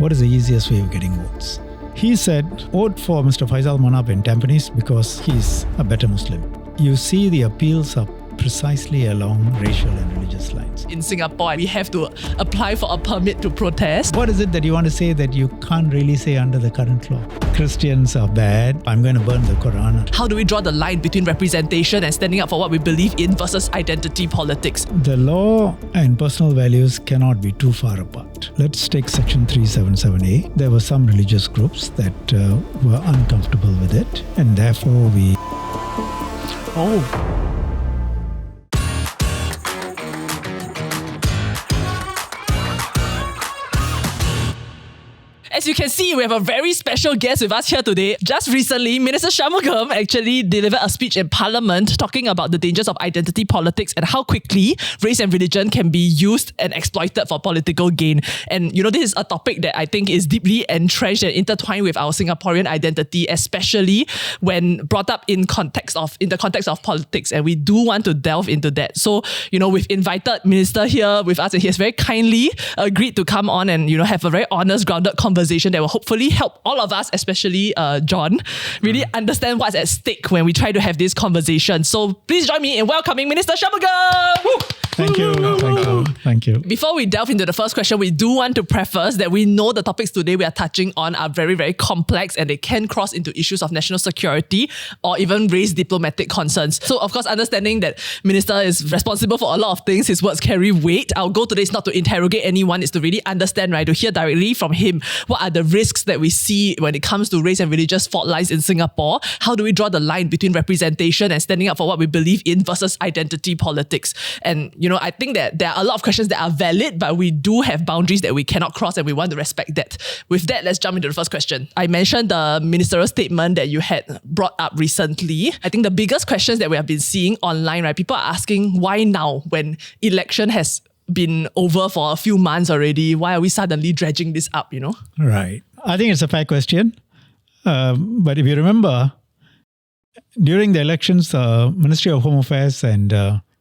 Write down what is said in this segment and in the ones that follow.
what is the easiest way of getting votes? He said, vote for Mr. Faisal Manap in Tampines because he's a better Muslim. You see the appeals are precisely along racial and religious lines. In Singapore, we have to apply for a permit to protest. What is it that you want to say that you can't really say under the current law? Christians are bad. I'm going to burn the Quran. How do we draw the line between representation and standing up for what we believe in versus identity politics? The law and personal values cannot be too far apart. Let's take Section 377A. There were some religious groups that were uncomfortable with it, and therefore we... As you can see, we have a very special guest with us here today. Just recently, Minister Shanmugam actually delivered a speech in Parliament talking about the dangers of identity politics and how quickly race and religion can be used and exploited for political gain. And this is a topic that I think is deeply entrenched and intertwined with our Singaporean identity, especially when brought up in the context of politics. And we do want to delve into that. So, we've invited Minister here with us, and he has very kindly agreed to come on and, have a very honest, grounded conversation that will hopefully help all of us, especially John, really understand what's at stake when we try to have this conversation. So please join me in welcoming Minister Shanmugam. Thank you. Before we delve into the first question, we do want to preface that we know the topics today we are touching on are very, very complex and they can cross into issues of national security or even raise diplomatic concerns. So of course, understanding that Minister is responsible for a lot of things, his words carry weight. Our goal today is not to interrogate anyone, is to really understand, right, to hear directly from him what are the risks that we see when it comes to race and religious fault lines in Singapore. How do we draw the line between representation and standing up for what we believe in versus identity politics? And, I think that there are a lot of questions that are valid, but we do have boundaries that we cannot cross and we want to respect that. With that, let's jump into the first question. I mentioned the ministerial statement that you had brought up recently. I think the biggest questions that we have been seeing online, right? People are asking why now when election has been over for a few months already? Why are we suddenly dredging this up, Right. I think it's a fair question. But if you remember, during the elections, Ministry of Home Affairs and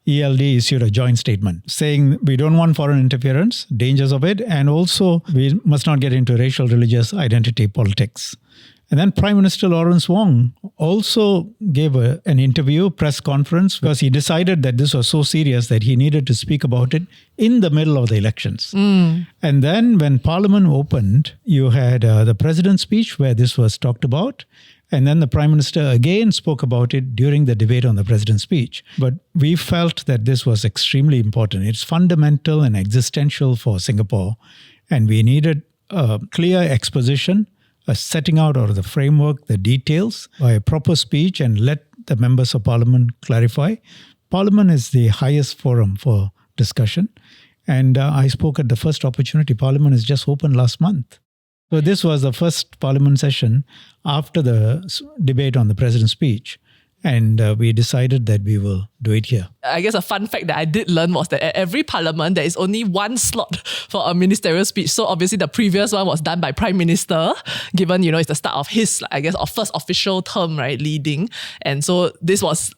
ELD issued a joint statement saying we don't want foreign interference, dangers of it, and also we must not get into racial, religious identity politics. And then Prime Minister Lawrence Wong also gave an interview, press conference, because he decided that this was so serious that he needed to speak about it in the middle of the elections. And then when Parliament opened, you had the President's speech where this was talked about. And then the Prime Minister again spoke about it during the debate on the President's speech. But we felt that this was extremely important. It's fundamental and existential for Singapore. And we needed a clear exposition, a setting out of the framework, the details, by a proper speech and let the members of Parliament clarify. Parliament is the highest forum for discussion. And I spoke at the first opportunity. Parliament has just opened last month. So this was the first Parliament session after the debate on the President's speech. And we decided that we will do it here. I guess a fun fact that I did learn was that at every parliament, there is only one slot for a ministerial speech. So obviously the previous one was done by Prime Minister, given, it's the start of his, first official term, right, leading. And so this was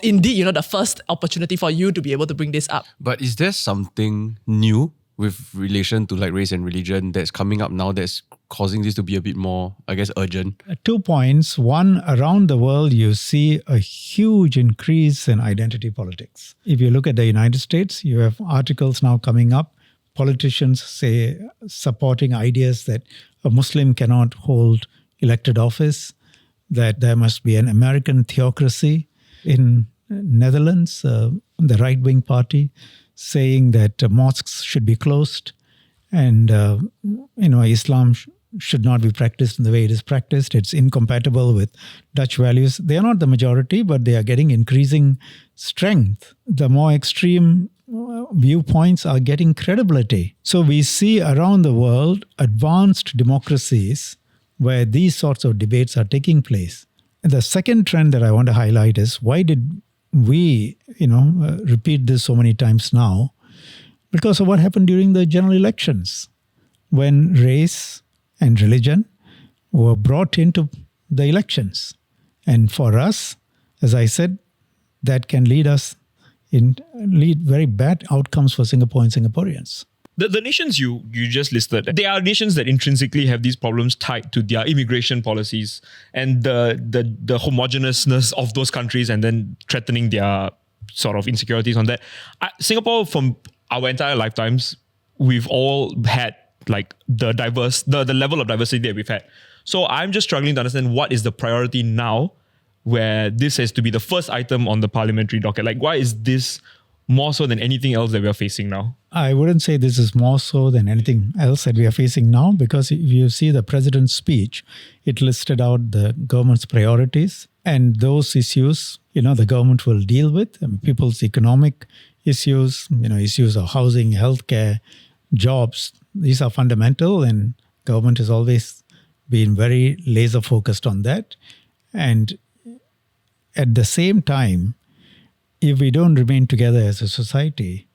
indeed, the first opportunity for you to be able to bring this up. But is there something new with relation to race and religion that's coming up now that's causing this to be a bit more, urgent? 2 points. One, around the world, you see a huge increase in identity politics. If you look at the United States, you have articles now coming up, politicians say supporting ideas that a Muslim cannot hold elected office, that there must be an American theocracy. In Netherlands, the right-wing party saying that mosques should be closed and, Islam should not be practiced in the way it is practiced. It's incompatible with Dutch values. They are not the majority, but they are getting increasing strength. The more extreme viewpoints are getting credibility. So we see around the world advanced democracies where these sorts of debates are taking place. And the second trend that I want to highlight is why did we, repeat this so many times now? Because of what happened during the general elections, when race and religion were brought into the elections. And for us, as I said, that can lead very bad outcomes for Singapore and Singaporeans. The nations you just listed, they are nations that intrinsically have these problems tied to their immigration policies and the homogeneousness of those countries, and then threatening their sort of insecurities on that. Singapore, from our entire lifetimes, we've all had like the level of diversity that we've had. So I'm just struggling to understand what is the priority now, where this has to be the first item on the parliamentary docket. Like, why is this more so than anything else that we are facing now? I wouldn't say this is more so than anything else that we are facing now, because if you see the president's speech, it listed out the government's priorities, and those issues, the government will deal with. People's economic issues, issues of housing, healthcare, jobs. These are fundamental, and government has always been very laser focused on that. And at the same time, if we don't remain together as a society,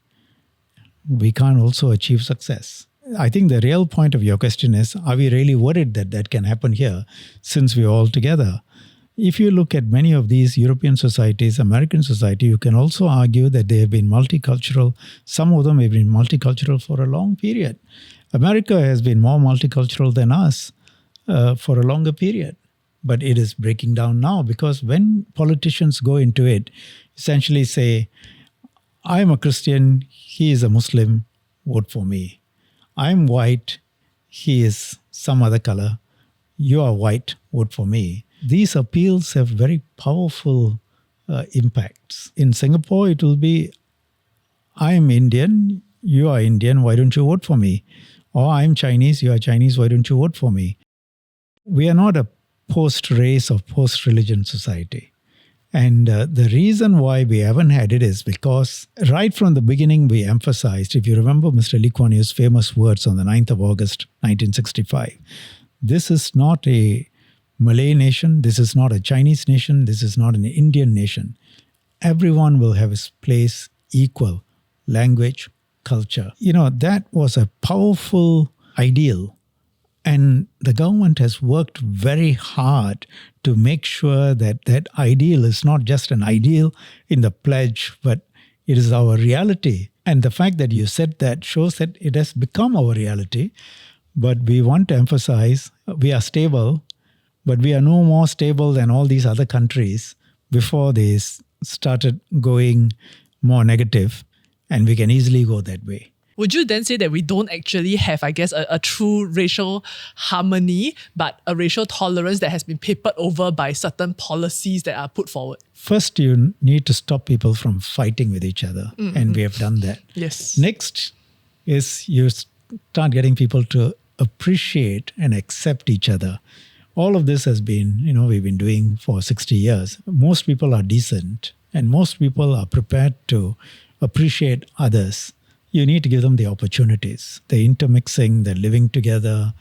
we can't also achieve success. I think the real point of your question is, are we really worried that that can happen here since we're all together? If you look at many of these European societies, American society, you can also argue that they have been multicultural. Some of them have been multicultural for a long period. America has been more multicultural than us for a longer period. But it is breaking down now, because when politicians go into it, essentially say, I'm a Christian, he is a Muslim, vote for me. I'm white, he is some other color, you are white, vote for me. These appeals have very powerful impacts. In Singapore, it will be, I'm Indian, you are Indian, why don't you vote for me? Or I'm Chinese, you are Chinese, why don't you vote for me? We are not a post-race or post-religion society. And the reason why we haven't had it is because right from the beginning we emphasized, if you remember Mr. Lee Kuan Yew's famous words on the 9th of August 1965, this is not a Malay nation, this is not a Chinese nation, this is not an Indian nation. Everyone will have his place equal, language, culture. That was a powerful ideal. And the government has worked very hard to make sure that that ideal is not just an ideal in the pledge, but it is our reality. And the fact that you said that shows that it has become our reality. But we want to emphasize we are stable, but we are no more stable than all these other countries before they started going more negative. And we can easily go that way. Would you then say that we don't actually have, I guess, a true racial harmony, but a racial tolerance that has been papered over by certain policies that are put forward? First, you need to stop people from fighting with each other. Mm-hmm. And we have done that. Yes. Next is you start getting people to appreciate and accept each other. All of this has been, we've been doing for 60 years. Most people are decent and most people are prepared to appreciate others. You need to give them the opportunities, the intermixing, the living together,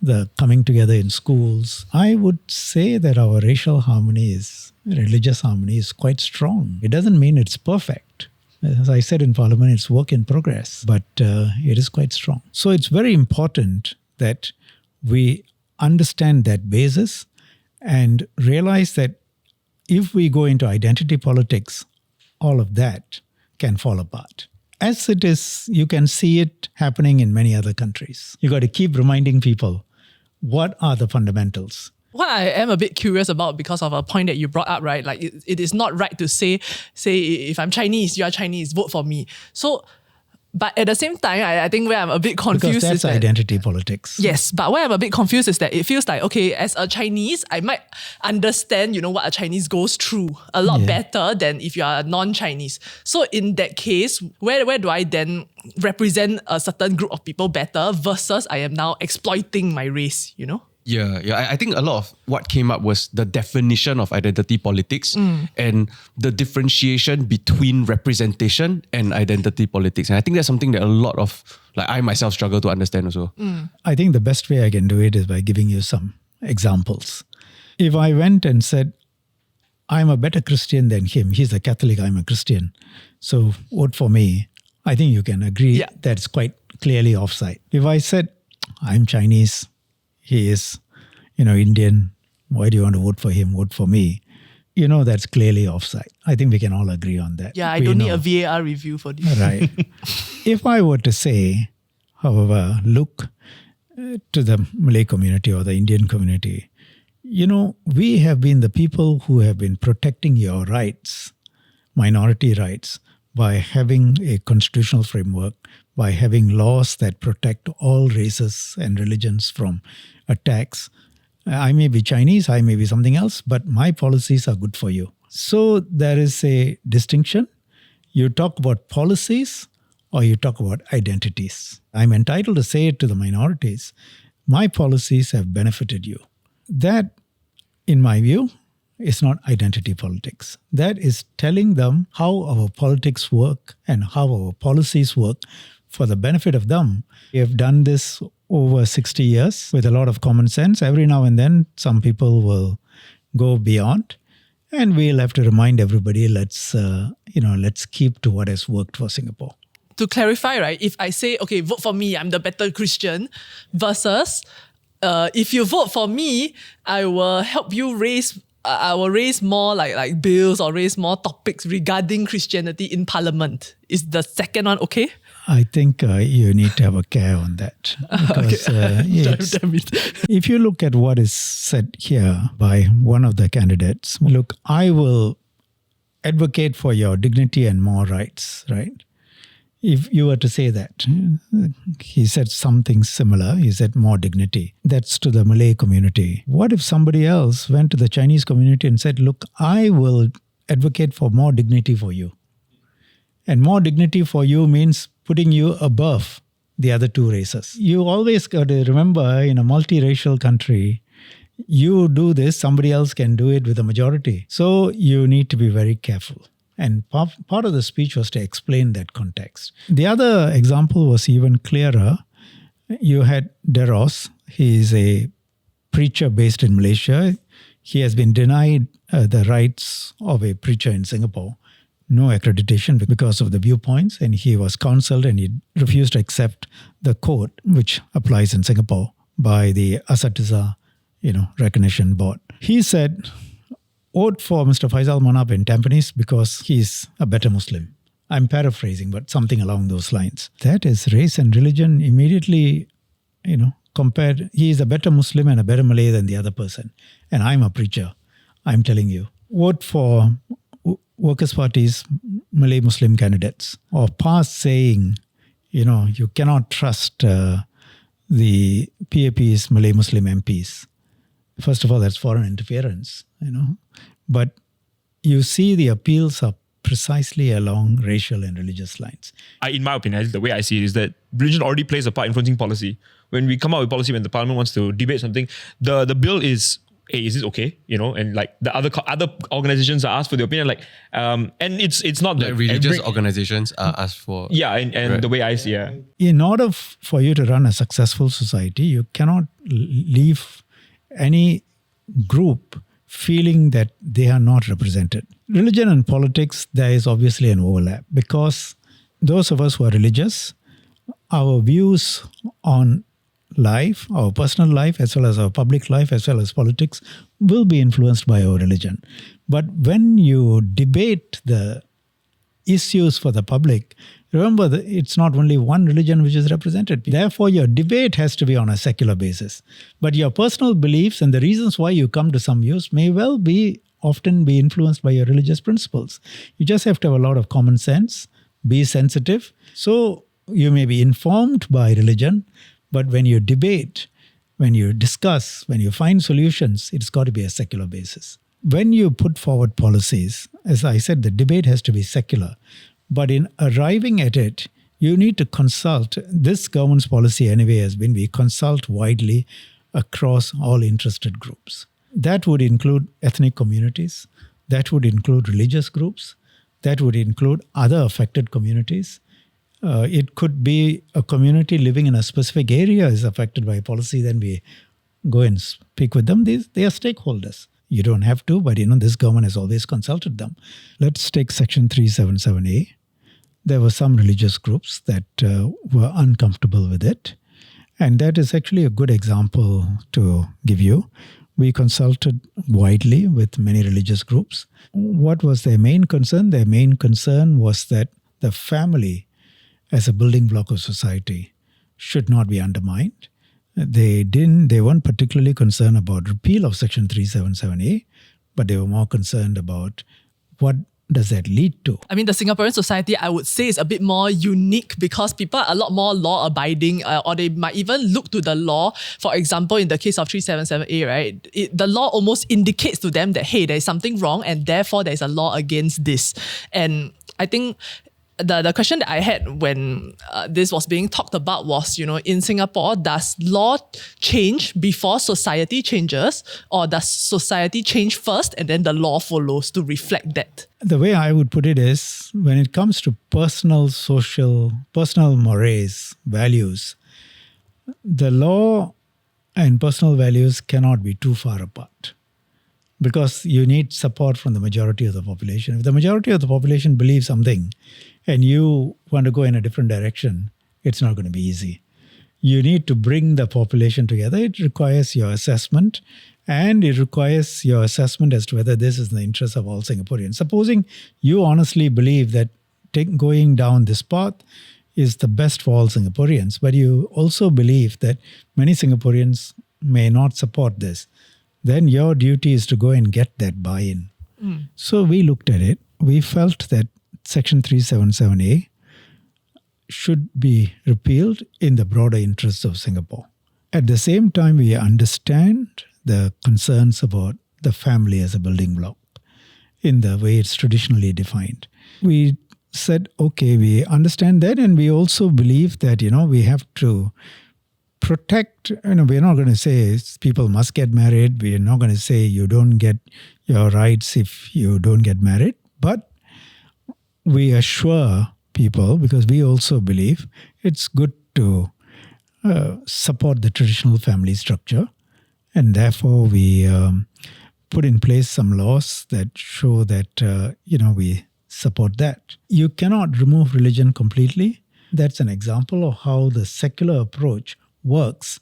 the coming together in schools. I would say that our racial harmony religious harmony is quite strong. It doesn't mean it's perfect. As I said in Parliament, it's work in progress, but it is quite strong. So it's very important that we understand that basis and realize that if we go into identity politics, all of that can fall apart. As it is, you can see it happening in many other countries. You got to keep reminding people, what are the fundamentals? What I am a bit curious about, because of a point that you brought up, right? Like it is not right to say if I'm Chinese, you are Chinese, vote for me. So, but at the same time, I think where I'm a bit confused because that's identity politics. Yes, but where I'm a bit confused is that it feels like, okay, as a Chinese, I might understand, what a Chinese goes through a lot better than if you are non-Chinese. So in that case, where do I then represent a certain group of people better versus I am now exploiting my race, Yeah. I think a lot of what came up was the definition of identity politics and the differentiation between representation and identity politics. And I think that's something that a lot of, I myself struggle to understand also. I think the best way I can do it is by giving you some examples. If I went and said, I'm a better Christian than him, he's a Catholic, I'm a Christian, so vote for me, I think you can agree that's quite clearly offside. If I said, I'm Chinese, he is, Indian, why do you want to vote for him? Vote for me. That's clearly offside. I think we can all agree on that. Yeah, I don't need a VAR review for this. Right. If I were to say, however, look to the Malay community or the Indian community, we have been the people who have been protecting your rights, minority rights, by having a constitutional framework, by having laws that protect all races and religions from attacks. I may be Chinese, I may be something else, but my policies are good for you. So there is a distinction. You talk about policies or you talk about identities. I'm entitled to say it to the minorities. My policies have benefited you. That, in my view, is not identity politics. That is telling them how our politics work and how our policies work for the benefit of them. We have done this over 60 years with a lot of common sense. Every now and then, some people will go beyond, and we'll have to remind everybody, let's keep to what has worked for Singapore. To clarify, right, if I say, okay, vote for me, I'm the better Christian, versus if you vote for me, I will help you I will raise more like bills or raise more topics regarding Christianity in Parliament. Is the second one okay? I think you need to have a care on that. Because if you look at what is said here by one of the candidates, look, I will advocate for your dignity and more rights, right? If you were to say that, he said something similar. He said more dignity. That's to the Malay community. What if somebody else went to the Chinese community and said, look, I will advocate for more dignity for you. And more dignity for you means putting you above the other two races. You always got to remember, in a multiracial country, you do this, somebody else can do it with a majority. So you need to be very careful. And part of the speech was to explain that context. The other example was even clearer. You had Deros. He is a preacher based in Malaysia. He has been denied the rights of a preacher in Singapore. No accreditation because of the viewpoints. And he was counseled and he refused to accept the code, which applies in Singapore by the Asatizah, recognition board. He said, vote for Mr. Faisal Manap in Tampines because he's a better Muslim. I'm paraphrasing, but something along those lines. That is race and religion immediately, compared. He is a better Muslim and a better Malay than the other person. And I'm a preacher. I'm telling you. Vote for Workers' Party's Malay Muslim candidates, or pass saying, you cannot trust the PAP's Malay Muslim MPs. First of all, that's foreign interference, But you see the appeals are precisely along racial and religious lines. In my opinion, the way I see it is that religion already plays a part in influencing policy. When we come out with policy, when the parliament wants to debate something, the bill is, hey, is this okay? And like the other organizations are asked for the opinion, and it's not like religious organizations are asked for. Yeah, and right. The way I see it. In order for you to run a successful society, you cannot leave any group feeling that they are not represented. Religion and politics, there is obviously an overlap because those of us who are religious, our views on life, our personal life, as well as our public life, as well as politics, will be influenced by our religion. But when you debate the issues for the public, remember that it's not only one religion which is represented. Therefore, your debate has to be on a secular basis. But your personal beliefs and the reasons why you come to some views may well often be influenced by your religious principles. You just have to have a lot of common sense, be sensitive. So you may be informed by religion, but when you debate, when you discuss, when you find solutions, it's got to be a secular basis. When you put forward policies, as I said, the debate has to be secular. But in arriving at it, you need to consult. This government's policy anyway has been, we consult widely across all interested groups. That would include ethnic communities. That would include religious groups. That would include other affected communities. It could be a community living in a specific area is affected by policy. Then we go and speak with them. They are stakeholders. You don't have to, but this government has always consulted them. Let's take Section 377A. There were some religious groups that were uncomfortable with it. And that is actually a good example to give you. We consulted widely with many religious groups. What was their main concern? Their main concern was that the family, as a building block of society, should not be undermined. They weren't particularly concerned about repeal of Section 377A, but they were more concerned about what does that lead to. I mean, the Singaporean society, I would say, is a bit more unique because people are a lot more law-abiding, or they might even look to the law. For example, in the case of 377A, right, the law almost indicates to them that, hey, there's something wrong and therefore there's a law against this. And I think the question that I had when this was being talked about was, in Singapore, does law change before society changes, or does society change first and then the law follows to reflect that? The way I would put it is, when it comes to personal mores, values, the law and personal values cannot be too far apart, because you need support from the majority of the population. If the majority of the population believes something and you want to go in a different direction, it's not going to be easy. You need to bring the population together. It requires your assessment, and it requires your assessment as to whether this is in the interest of all Singaporeans. Supposing you honestly believe that going down this path is the best for all Singaporeans, but you also believe that many Singaporeans may not support this, then your duty is to go and get that buy-in. So we looked at it. We felt that Section 377A should be repealed in the broader interests of Singapore. At the same time, we understand the concerns about the family as a building block in the way it's traditionally defined. We said, okay, we understand that, and we also believe that, we have to protect, we're not going to say people must get married. We're not going to say you don't get your rights if you don't get married. But we assure people, because we also believe it's good to support the traditional family structure. And therefore, we put in place some laws that show that, we support that. You cannot remove religion completely. That's an example of how the secular approach works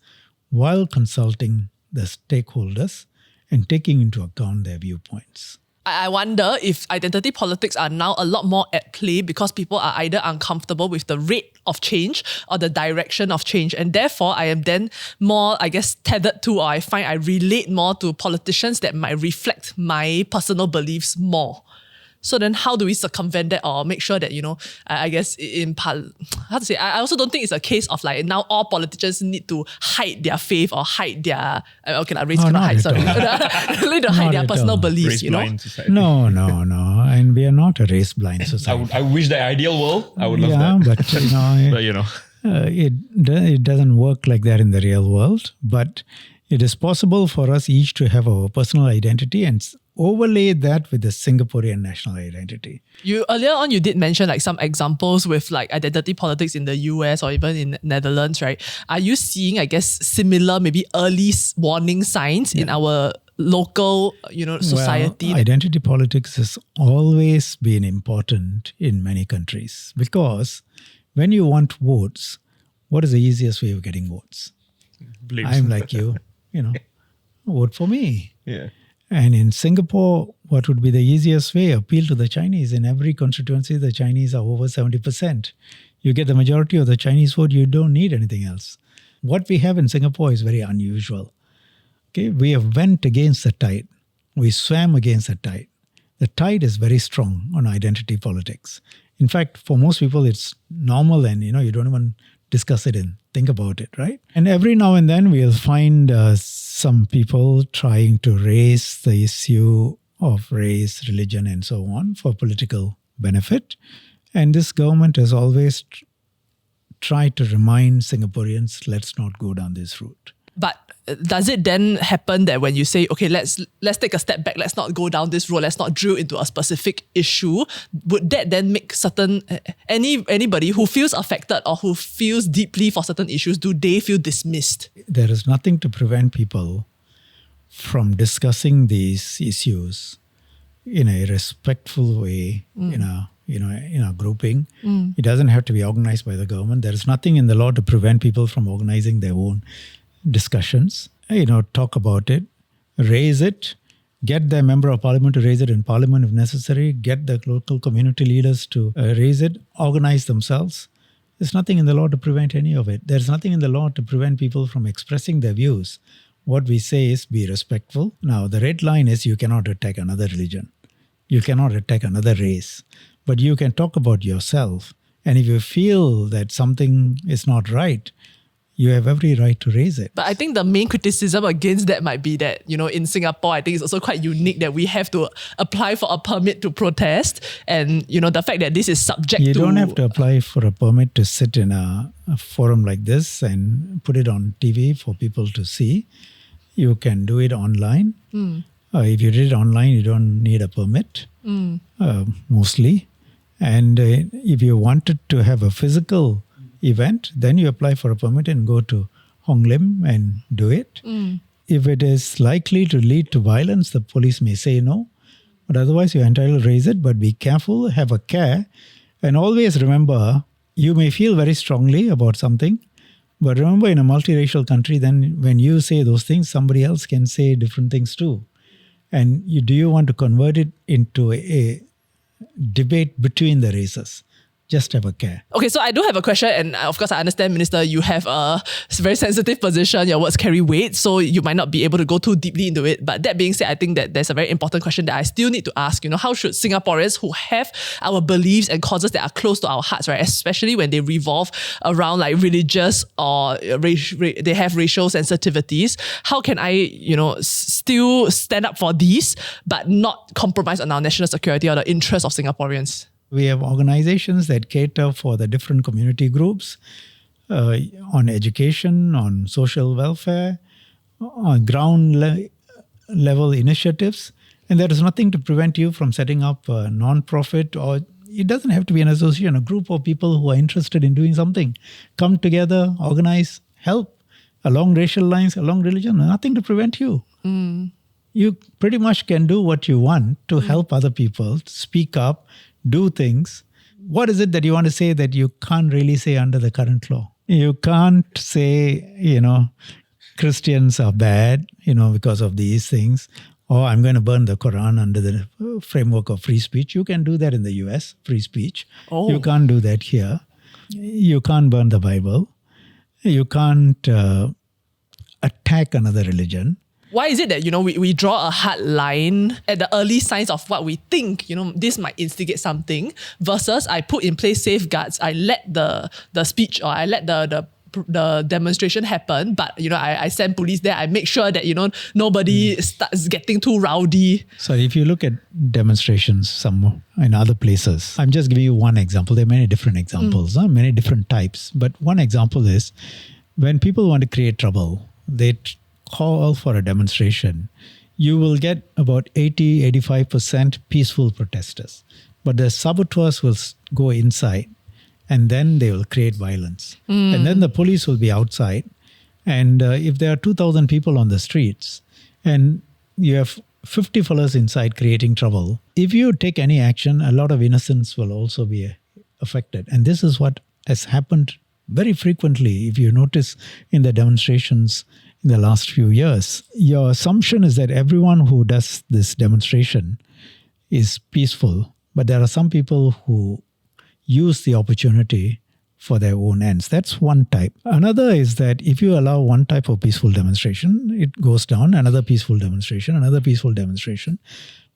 while consulting the stakeholders and taking into account their viewpoints. I wonder if identity politics are now a lot more at play because people are either uncomfortable with the rate of change or the direction of change. And therefore, I am then more, tethered to, or I find I relate more to politicians that might reflect my personal beliefs more. So then how do we circumvent that or make sure that, I also don't think it's a case of now all politicians need to hide their faith or hide their, race cannot hide, sorry. Need to hide their personal beliefs, Race-blind society. No. And we are not a race-blind society. I wish the ideal world. I would love that. But, it doesn't work like that in the real world. But it is possible for us each to have our personal identity and overlay that with the Singaporean national identity. Earlier on, you did mention some examples with identity politics in the US or even in Netherlands, right? Are you seeing, similar, maybe early warning signs in our local, society? Well, identity politics has always been important in many countries because when you want votes, what is the easiest way of getting votes? I'm like you, vote for me. Yeah. And in Singapore, what would be the easiest way? Appeal to the Chinese. In every constituency, the Chinese are over 70%. You get the majority of the Chinese vote, you don't need anything else. What we have in Singapore is very unusual. Okay, we have went against the tide. We swam against the tide. The tide is very strong on identity politics. In fact, for most people, it's normal and, you don't even discuss it and think about it, right? And every now and then we'll find some people trying to raise the issue of race, religion, and so on for political benefit. And this government has always tried to remind Singaporeans, let's not go down this route. But does it then happen that when you say, okay, let's take a step back, let's not go down this road, let's not drill into a specific issue, would that then make anybody who feels affected or who feels deeply for certain issues, do they feel dismissed? There is nothing to prevent people from discussing these issues in a respectful way, in a grouping. It doesn't have to be organized by the government. There is nothing in the law to prevent people from organizing their own discussions, talk about it, raise it, get the member of parliament to raise it in parliament if necessary, get the local community leaders to raise it, organize themselves, There's nothing in the law to prevent any of it. There's nothing in the law to prevent people from expressing their views. What we say is be respectful. Now, the red line is you cannot attack another religion. You cannot attack another race. But you can talk about yourself. And if you feel that something is not right, you have every right to raise it. But I think the main criticism against that might be that, in Singapore, I think it's also quite unique that we have to apply for a permit to protest. And, the fact that this is subject to... You don't have to apply for a permit to sit in a forum like this and put it on TV for people to see. You can do it online. If you did it online, you don't need a permit, mostly. And if you wanted to have a physical event, then you apply for a permit and go to Hong Lim and do it. If it is likely to lead to violence, the police may say no. But otherwise, you're entitled to raise it. But be careful, have a care. And always remember, you may feel very strongly about something. But remember, in a multiracial country, then when you say those things, somebody else can say different things too. And do you want to convert it into a debate between the races? Just have a care. Okay, so I do have a question, and of course I understand, Minister, you have a very sensitive position, your words carry weight, so you might not be able to go too deeply into it. But that being said, I think that there's a very important question that I still need to ask. How should Singaporeans who have our beliefs and causes that are close to our hearts, right, especially when they revolve around like religious or they have racial sensitivities, how can I, still stand up for these, but not compromise on our national security or the interests of Singaporeans? We have organizations that cater for the different community groups on education, on social welfare, on ground level initiatives. And there is nothing to prevent you from setting up a non-profit, or it doesn't have to be an association, a group of people who are interested in doing something. Come together, organize, help along racial lines, along religion. Nothing to prevent you. You pretty much can do what you want to help other people, speak up, do things. What is it that you want to say that you can't really say under the current law? You can't say, Christians are bad, because of these things, or I'm going to burn the Quran under the framework of free speech. You can do that in the US, free speech. You can't do that here. You can't burn the Bible. You can't attack another religion. Why is it that, we draw a hard line at the early signs of what we think, this might instigate something, versus I put in place safeguards, I let the speech or I let the demonstration happen, but, I send police there, I make sure that, nobody starts getting too rowdy. So if you look at demonstrations in other places, I'm just giving you one example. There are many different examples, many different types. But one example is when people want to create trouble, they call for a demonstration, you will get about 80-85% peaceful protesters. But the saboteurs will go inside and then they will create violence. And then the police will be outside. And if there are 2,000 people on the streets and you have 50 fellows inside creating trouble, if you take any action, a lot of innocents will also be affected. And this is what has happened very frequently. If you notice in the demonstrations in the last few years, your assumption is that everyone who does this demonstration is peaceful, but there are some people who use the opportunity for their own ends. That's one type. Another is that if you allow one type of peaceful demonstration, it goes down, another peaceful demonstration.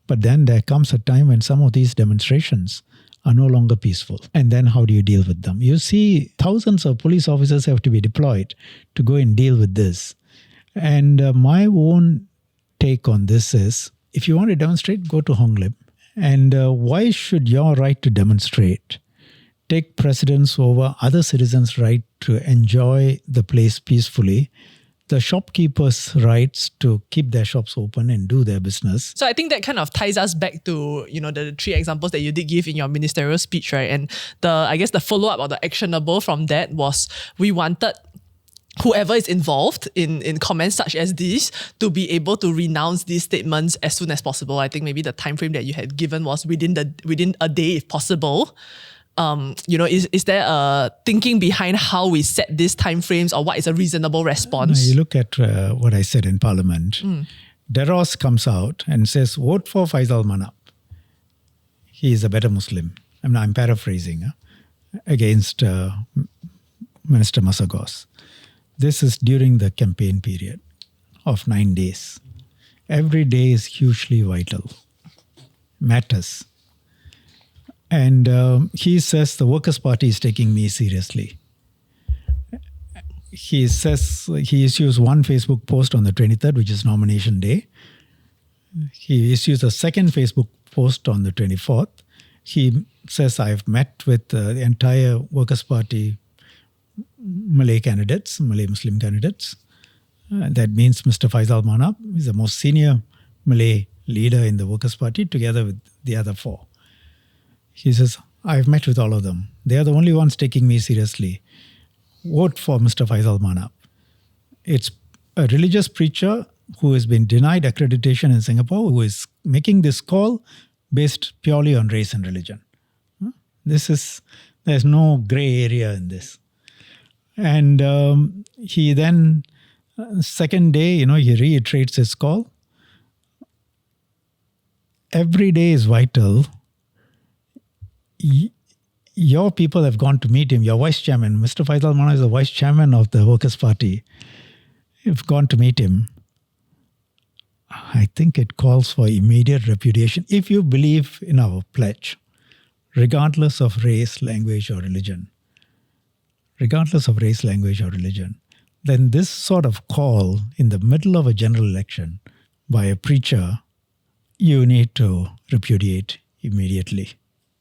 But then there comes a time when some of these demonstrations are no longer peaceful. And then how do you deal with them? You see, thousands of police officers have to be deployed to go and deal with this. And my own take on this is, if you want to demonstrate, go to Hong Lim. And why should your right to demonstrate take precedence over other citizens' right to enjoy the place peacefully, the shopkeepers' rights to keep their shops open and do their business? So I think that kind of ties us back to, the three examples that you did give in your ministerial speech, right? And the follow-up or the actionable from that was we wanted whoever is involved in comments such as these to be able to renounce these statements as soon as possible. I think maybe the time frame that you had given was within a day if possible. Is there a thinking behind how we set these time frames, or what is a reasonable response? You look at what I said in Parliament. Deros comes out and says, vote for Faisal Manap. He is a better Muslim. I'm paraphrasing. against Minister Masagos. This is during the campaign period of 9 days. Every day is hugely vital, matters. And he says the Workers' Party is taking me seriously. He says he issues one Facebook post on the 23rd, which is nomination day. He issues a second Facebook post on the 24th. He says, I've met with the entire Workers' Party Malay candidates, Malay Muslim candidates. That means Mr. Faisal Manap is the most senior Malay leader in the Workers' Party, together with the other four. He says, I've met with all of them. They are the only ones taking me seriously. Vote for Mr. Faisal Manap. It's a religious preacher who has been denied accreditation in Singapore, who is making this call based purely on race and religion. There's no gray area in this. And he then, second day, he reiterates his call. Every day is vital. Your people have gone to meet him, your vice chairman. Mr. Faisal Manap is the vice chairman of the Workers' Party. You've gone to meet him. I think it calls for immediate repudiation. If you believe in our pledge, regardless of race, language, or religion, then this sort of call in the middle of a general election by a preacher, you need to repudiate immediately.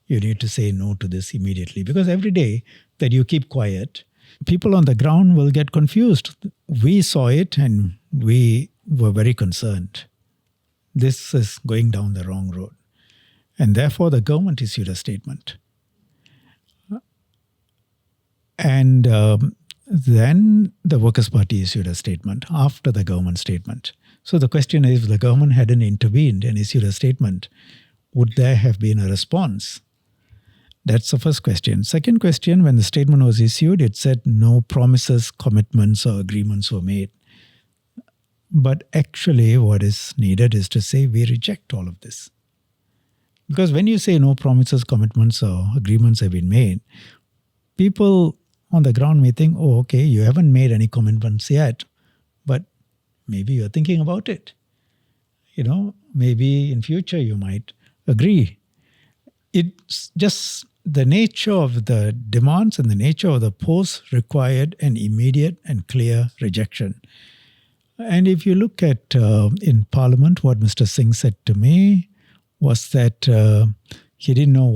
You need to say no to this immediately, because every day that you keep quiet, people on the ground will get confused. We saw it and we were very concerned. This is going down the wrong road. And therefore, the government issued a statement. And then the Workers' Party issued a statement after the government statement. So the question is, if the government hadn't intervened and issued a statement, would there have been a response? That's the first question. Second question, when the statement was issued, it said no promises, commitments, or agreements were made. But actually, what is needed is to say we reject all of this. Because when you say no promises, commitments, or agreements have been made, people on the ground may think, oh, okay, you haven't made any commitments yet, but maybe you're thinking about it. Maybe in future you might agree. It's just the nature of the demands and the nature of the post required an immediate and clear rejection. And if you look at in Parliament, what Mr. Singh said to me was that he didn't know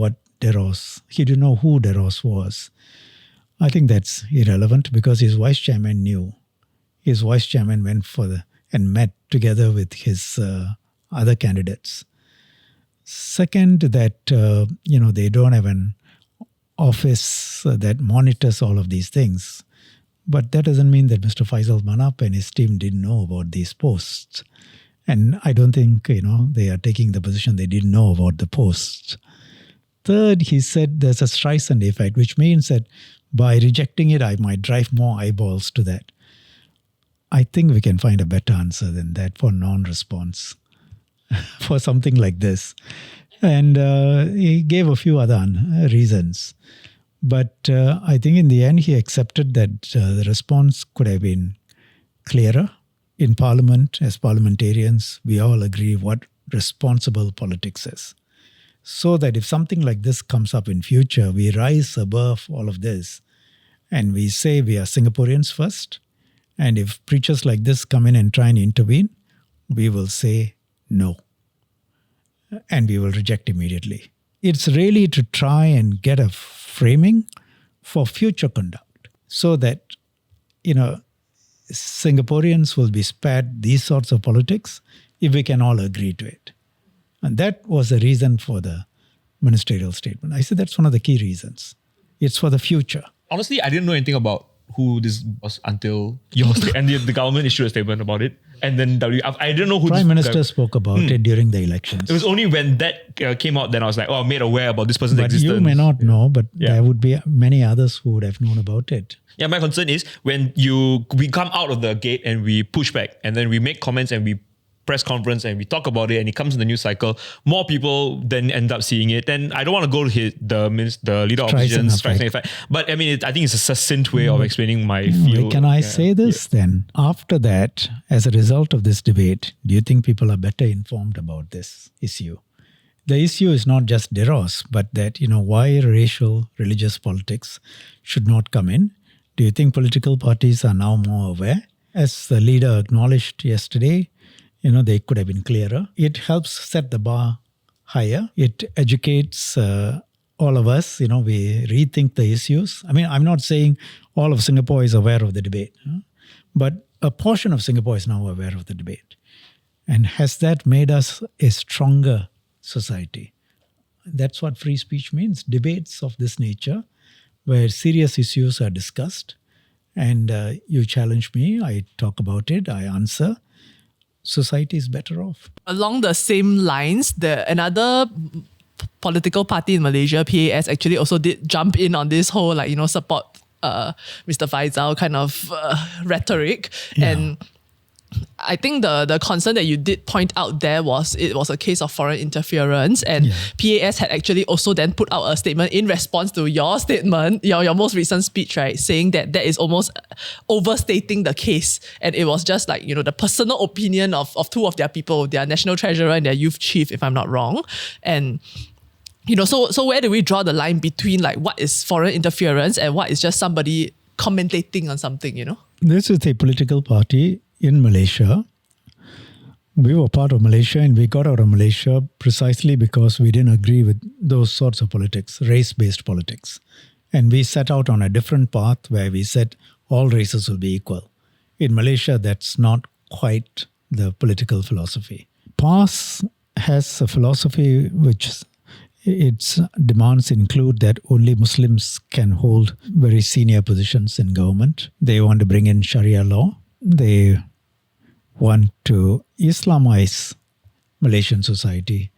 who Deros was. I think that's irrelevant because his vice chairman knew. His vice chairman went and met together with his other candidates. Second, that they don't have an office that monitors all of these things. But that doesn't mean that Mr. Faisal Manap and his team didn't know about these posts. And I don't think, they are taking the position they didn't know about the posts. Third, he said there's a Streisand effect, which means that by rejecting it, I might drive more eyeballs to that. I think we can find a better answer than that for non-response for something like this. And he gave a few other reasons. But I think in the end, he accepted that the response could have been clearer. In Parliament, as parliamentarians, we all agree what responsible politics is. So that if something like this comes up in future, we rise above all of this and we say we are Singaporeans first. And if preachers like this come in and try and intervene, we will say no. And we will reject immediately. It's really to try and get a framing for future conduct so that, Singaporeans will be spared these sorts of politics if we can all agree to it. And that was the reason for the ministerial statement. I said that's one of the key reasons. It's for the future. Honestly, I didn't know anything about who this was until the government issued a statement about it. And then I didn't know who Prime Minister spoke about it during the elections. It was only when that came out, then I was like, I'm made aware about this person's existence. But you may not know, but there would be many others who would have known about it. Yeah, my concern is when we come out of the gate and we push back and then we make comments and we press conference and we talk about it and it comes in the news cycle, more people then end up seeing it. And I don't want to go to the leader of opposition, but I mean, I think it's a succinct way of explaining my feel. Can I say this then? After that, as a result of this debate, do you think people are better informed about this issue? The issue is not just Deros, but that, why racial, religious politics should not come in. Do you think political parties are now more aware? As the leader acknowledged yesterday, they could have been clearer. It helps set the bar higher. It educates all of us. We rethink the issues. I mean, I'm not saying all of Singapore is aware of the debate, but a portion of Singapore is now aware of the debate. And has that made us a stronger society? That's what free speech means. Debates of this nature, where serious issues are discussed, and you challenge me, I talk about it, I answer. Society is better off. Along the same lines, another political party in Malaysia, PAS, actually also did jump in on this whole support Mr. Faisal kind of rhetoric. Yeah. And I think the concern that you did point out there was it was a case of foreign interference, and PAS had actually also then put out a statement in response to your statement, your most recent speech, right, saying that is almost overstating the case, and it was just like the personal opinion of two of their people, their national treasurer and their youth chief, if I'm not wrong. And so where do we draw the line between what is foreign interference and what is just somebody commentating on something? This is a political party in Malaysia. We were part of Malaysia, and we got out of Malaysia precisely because we didn't agree with those sorts of politics, race-based politics. And we set out on a different path where we said all races will be equal. In Malaysia, that's not quite the political philosophy. PAS has a philosophy which its demands include that only Muslims can hold very senior positions in government. They want to bring in Sharia law. They want to Islamize Malaysian society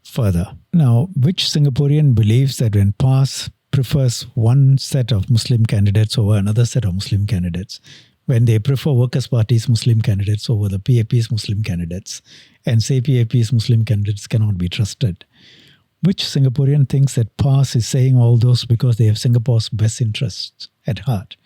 further. Now, which Singaporean believes that when PAS prefers one set of Muslim candidates over another set of Muslim candidates, when they prefer Workers' Party's Muslim candidates over the PAP's Muslim candidates, and say PAP's Muslim candidates cannot be trusted, which Singaporean thinks that PAS is saying all those because they have Singapore's best interests at heart?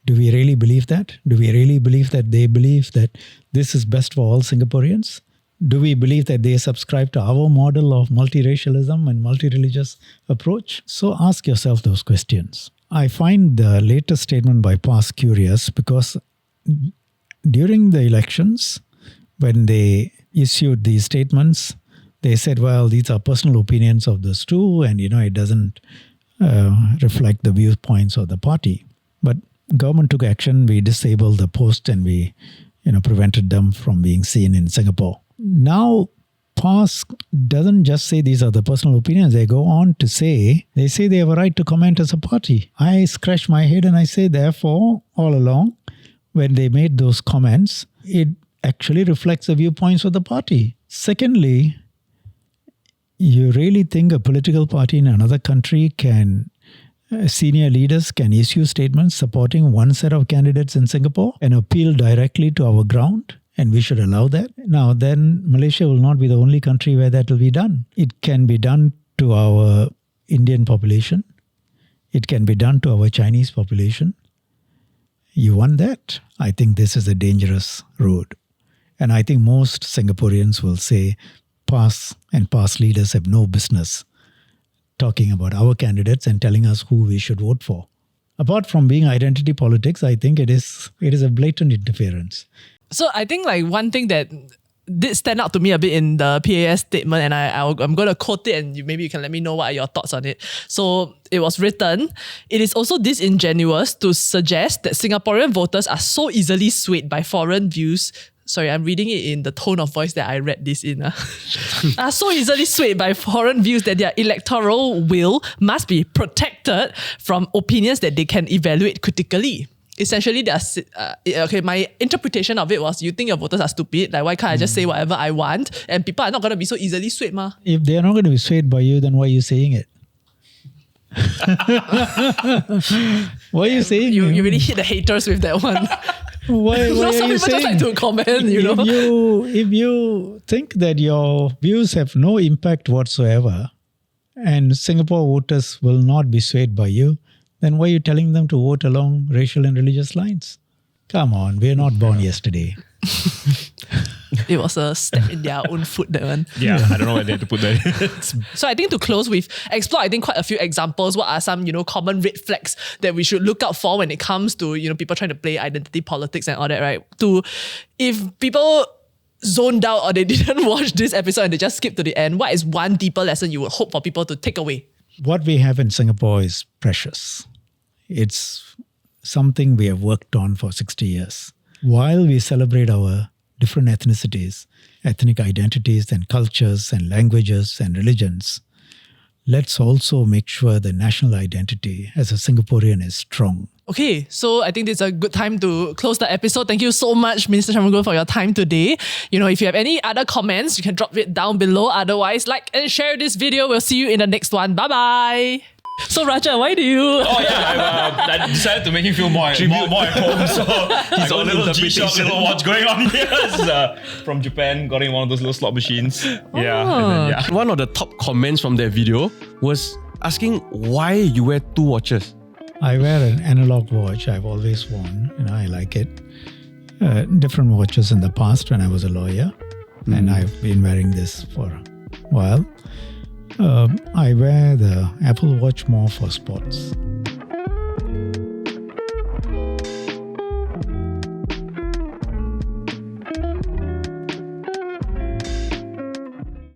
Do we really believe that? Do we really believe that they believe that this is best for all Singaporeans? Do we believe that they subscribe to our model of multiracialism and multireligious approach? So ask yourself those questions. I find the latest statement by PAS curious because during the elections, when they issued these statements, they said, well, these are personal opinions of those two, and it doesn't reflect the viewpoints of the party. But government took action. We disabled the post and we, prevented them from being seen in Singapore. Now, PAS doesn't just say these are the personal opinions. They go on to say, they have a right to comment as a party. I scratch my head and I say, therefore, all along, when they made those comments, it actually reflects the viewpoints of the party. Secondly, you really think a political party in another country senior leaders can issue statements supporting one set of candidates in Singapore and appeal directly to our ground, and we should allow that? Now, then Malaysia will not be the only country where that will be done. It can be done to our Indian population. It can be done to our Chinese population. You want that? I think this is a dangerous road. And I think most Singaporeans will say PAS and PAS leaders have no business talking about our candidates and telling us who we should vote for. Apart from being identity politics, I think it is a blatant interference. So I think one thing that did stand out to me a bit in the PAS statement, and I'm going to quote it, and maybe you can let me know what are your thoughts on it. So it was written, "It is also disingenuous to suggest that Singaporean voters are so easily swayed by foreign views." Sorry, I'm reading it in the tone of voice that I read this in. Are so easily swayed by foreign views that their electoral will must be protected from opinions that they can evaluate critically. Essentially, my interpretation of it was, you think your voters are stupid, why can't I just say whatever I want? And people are not going to be so easily swayed, ma. If they are not going to be swayed by you, then why are you saying it? Why are you saying you really hit the haters with that one. Why No, are some you people just saying? like to comment, you know. If you think that your views have no impact whatsoever and Singapore voters will not be swayed by you, then why are you telling them to vote along racial and religious lines? Come on, we're not born yesterday. It was a step in their own foot, that one. Yeah, I don't know where they had to put that. So I think to close, we've explored, I think, quite a few examples. What are some, common red flags that we should look out for when it comes to, people trying to play identity politics and all that, right? If people zoned out or they didn't watch this episode and they just skipped to the end, what is one deeper lesson you would hope for people to take away? What we have in Singapore is precious. It's something we have worked on for 60 years. While we celebrate our different ethnicities, ethnic identities and cultures and languages and religions, let's also make sure the national identity as a Singaporean is strong. Okay, so I think this is a good time to close the episode. Thank you so much, Minister Shanmugam, for your time today. If you have any other comments, you can drop it down below. Otherwise, like and share this video. We'll see you in the next one. Bye-bye. So Raja, why do you... Oh yeah, I decided to make him feel more at home. So he's got a little G-Shock, little watch going on here. From Japan, got in one of those little slot machines. Yeah, and then, One of the top comments from that video was asking why you wear two watches. I wear an analog watch. I've always worn. I like it. Different watches in the past when I was a lawyer. And I've been wearing this for a while. I wear the Apple Watch more for sports.